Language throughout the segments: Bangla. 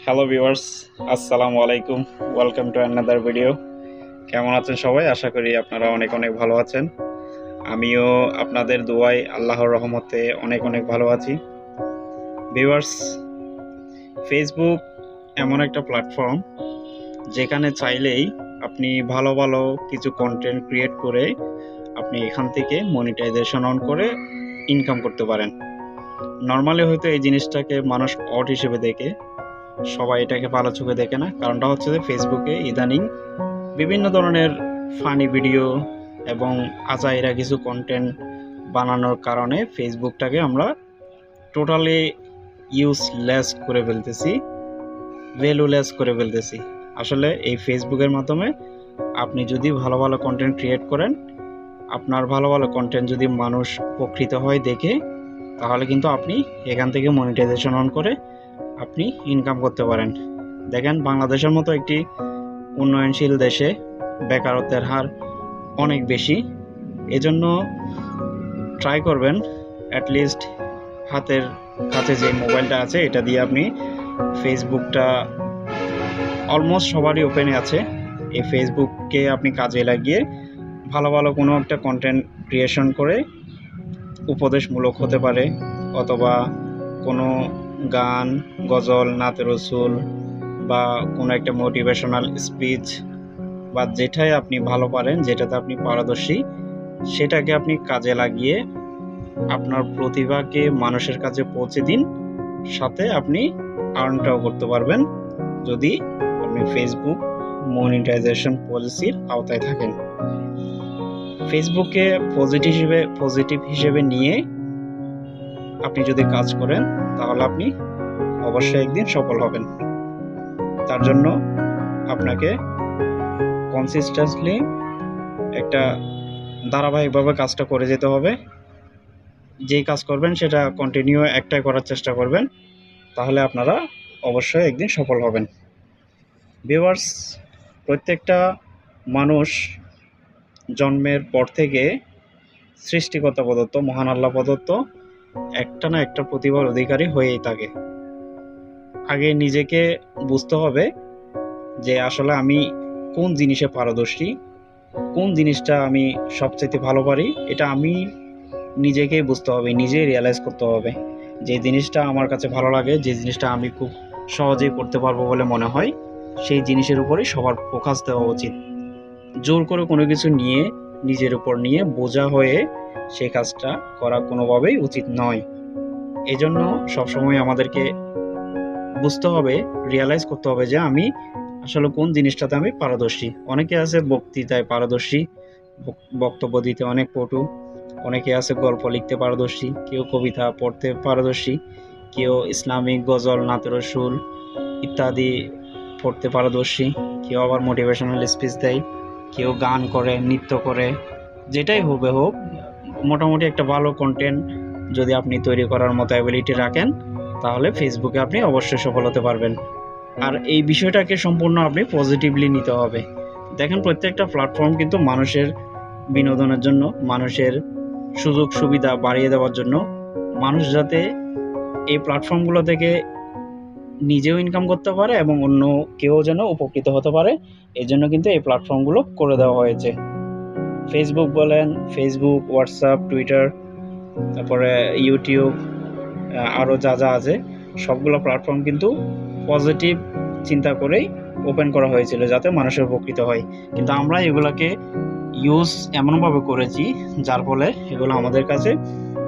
হ্যালো ভিউয়ার্স, আসসালামু আলাইকুম। Welcome to another video. কেমন আছেন সবাই? আশা করি আপনারা অনেক অনেক ভালো আছেন। আমিও আপনাদের দোয়ায় আল্লাহর রহমতে অনেক অনেক ভালো আছি। ভিউয়ার্স, ফেসবুক এমন একটা প্ল্যাটফর্ম যেখানে চাইলেই আপনি ভালো ভালো কিছু কন্টেন্ট ক্রিয়েট করে আপনি এখান থেকে মনিটাইজেশন অন করে ইনকাম করতে পারেন। নর্মালি হয়তো এই জিনিসটাকে মানুষ অড হিসেবে দেখে, সবাই এটাকে ভালো চোখে দেখে না। কারণটা হচ্ছে যে ফেসবুকে ইদানিং বিভিন্ন ধরনের ফানি ভিডিও এবং আজাইরা কিছু কন্টেন্ট বানানোর কারণে ফেসবুকটাকে আমরা টোটালি ইউজলেস করে ফেলতেছি, ভ্যালুলেস করে ফেলতেছি। আসলে এই ফেসবুকের মাধ্যমে আপনি যদি ভালো ভালো কন্টেন্ট ক্রিয়েট করেন, আপনার ভালো ভালো কন্টেন্ট যদি মানুষ উপকৃত হয় দেখে, তাহলে কিন্তু আপনি এখান থেকে মনিটাইজেশন অন করে আপনি ইনকাম করতে পারেন। দেখেন, বাংলাদেশের মতো একটি উন্নয়নশীল দেশে বেকারত্বের হার অনেক বেশি। এজন্য ট্রাই করবেন অ্যাটলিস্ট হাতের কাছে যে মোবাইলটা আছে এটা দিয়ে আপনি ফেসবুকটা অলমোস্ট সবারই ওপেনে আছে। এই ফেসবুককে আপনি কাজে লাগিয়ে ভালো ভালো কোনো একটা কন্টেন্ট ক্রিয়েশন করে, উপদেশমূলক হতে পারে অথবা কোনো গান, গজল, নাতে রসুল বা কোনো একটা মোটিভেশনাল স্পিচ বা যেটাই আপনি ভালো পারেন, যেটাতে আপনি পারদর্শী, সেটাকে আপনি কাজে লাগিয়ে আপনার প্রতিভাকে মানুষের কাছে পৌঁছে দিন। সাথে আপনি আর্নটাও করতে পারবেন যদি আপনি ফেসবুক মনিটাইজেশন পলিসির আওতায় থাকেন। ফেসবুকে পজিটিভ হিসেবে নিয়ে আপনি যদি কাজ করেন, তাহলে আপনি অবশ্যই একদিন সফল হবেন। তার জন্য আপনাকে কনসিস্টেন্টলি একটা ধারাবাহিকভাবে কাজটা করে যেতে হবে। যেই কাজ করবেন সেটা কন্টিনিউ একটাই করার চেষ্টা করবেন, তাহলে আপনারা অবশ্যই একদিন সফল হবেন। ভিউয়ার্স, প্রত্যেকটা মানুষ জন্মের পর থেকে সৃষ্টিকর্তা প্রদত্ত, মহান আল্লাহ প্রদত্ত একটা না একটা প্রতিভার অধিকারী হয়েই থাকে। আগে নিজেকে বুঝতে হবে যে আসলে আমি কোন জিনিসে পারদর্শী, কোন জিনিসটা আমি সবচেয়ে ভালো পারি। এটা আমি নিজেকেই বুঝতে হবে, নিজেই রিয়েলাইজ করতে হবে। যে জিনিসটা আমার কাছে ভালো লাগে, যে জিনিসটা আমি খুব সহজেই করতে পারবো বলে মনে হয়, সেই জিনিসের উপরেই সবার ফোকাস দেওয়া উচিত। জোর করে কোনো কিছু নিয়ে, নিজের উপর নিয়ে বোঝা হয়ে সেই কাজটা করা কোনোভাবেই উচিত নয়। এজন্য সবসময় আমাদেরকে বুঝতে হবে, রিয়েলাইজ করতে হবে যে আমি আসলে কোন জিনিসটাতে আমি পারদর্শী। অনেকে আছে বক্তৃতায় পারদর্শী, বক্তব্য দিতে অনেক পটু। অনেকে আছে গল্প লিখতে পারদর্শী, কেউ কবিতা পড়তে পারদর্শী, কেউ ইসলামিক গজল, নাতে রসুল ইত্যাদি পড়তে পারদর্শী, কেউ আবার মোটিভেশনাল স্পিচ দেয়, কেউ গান করে, নৃত্য করে। যেটাই হবে হোক, মোটামুটি একটা ভালো কন্টেন্ট যদি আপনি তৈরি করার মতো অ্যাবিলিটি রাখেন, তাহলে ফেসবুকে আপনি অবশ্যই সফল হতে পারবেন। আর এই বিষয়টাকে সম্পূর্ণ আপনি পজিটিভলি নিতে হবে। দেখেন, প্রত্যেকটা প্ল্যাটফর্ম কিন্তু মানুষের বিনোদনের জন্য, মানুষের সুযোগ সুবিধা বাড়িয়ে দেওয়ার জন্য, মানুষ যাতে এই প্ল্যাটফর্মগুলো থেকে নিজেও ইনকাম করতে পারে এবং অন্য কেউ যেন উপকৃত হতে পারে, এই জন্য কিন্তু এই প্ল্যাটফর্মগুলো করে দেওয়া হয়েছে। ফেসবুক বলেন, ফেসবুক, হোয়াটসঅ্যাপ, টুইটার, তারপরে ইউটিউব, আরও যা যা আছে সবগুলো প্ল্যাটফর্ম কিন্তু পজিটিভ চিন্তা করেই ওপেন করা হয়েছিল যাতে মানুষের উপকৃত হয়। কিন্তু আমরা এগুলোকে ইউজ এমনভাবে করেছি যার ফলে এগুলো আমাদের কাছে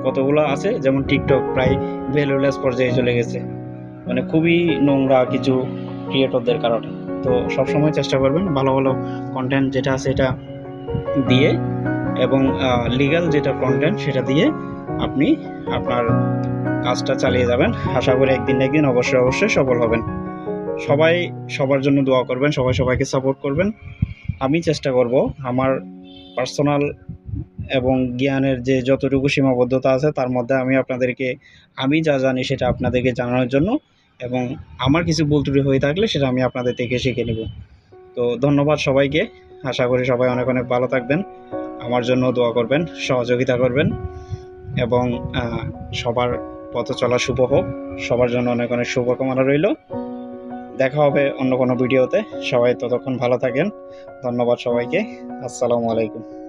কতগুলো আছে, যেমন টিকটক প্রায় ভ্যালুলেস পর্যায়ে চলে গেছে, মানে খুবই নোংরা কিছু ক্রিয়েটরদের কারণে। তো সবসময় চেষ্টা করবেন ভালো ভালো কন্টেন্ট যেটা আছে এটা দিয়ে, এবং লিগ্যাল যেটা কন্টেন্ট সেটা দিয়ে আপনি আপনার কাজটা চালিয়ে যাবেন। আশা করি একদিন না একদিন অবশ্যই অবশ্যই সফল হবেন। সবাই সবার জন্য দোয়া করবেন, সবাই সবাইকে সাপোর্ট করবেন। আমি চেষ্টা করব আমার পার্সোনাল এবং জ্ঞানের যে যতটুকু সীমাবদ্ধতা আছে তার মধ্যে আমি যা জানি সেটা আপনাদেরকে জানানোর জন্য, এবং আমার কিছু ভুল ত্রুটি হয়ে থাকলে সেটা আমি আপনাদের থেকে শিখে নেব। তো ধন্যবাদ সবাইকে। আশা করি সবাই অনেক অনেক ভালো থাকবেন, আমার জন্য দোয়া করবেন, সহযোগিতা করবেন, এবং সবার পথ চলা শুভ হোক। সবার জন্য অনেক অনেক শুভকামনা রইল। দেখা হবে অন্য কোনো ভিডিওতে। সবাই ততক্ষণ ভালো থাকেন। ধন্যবাদ সবাইকে। আসসালামু আলাইকুম।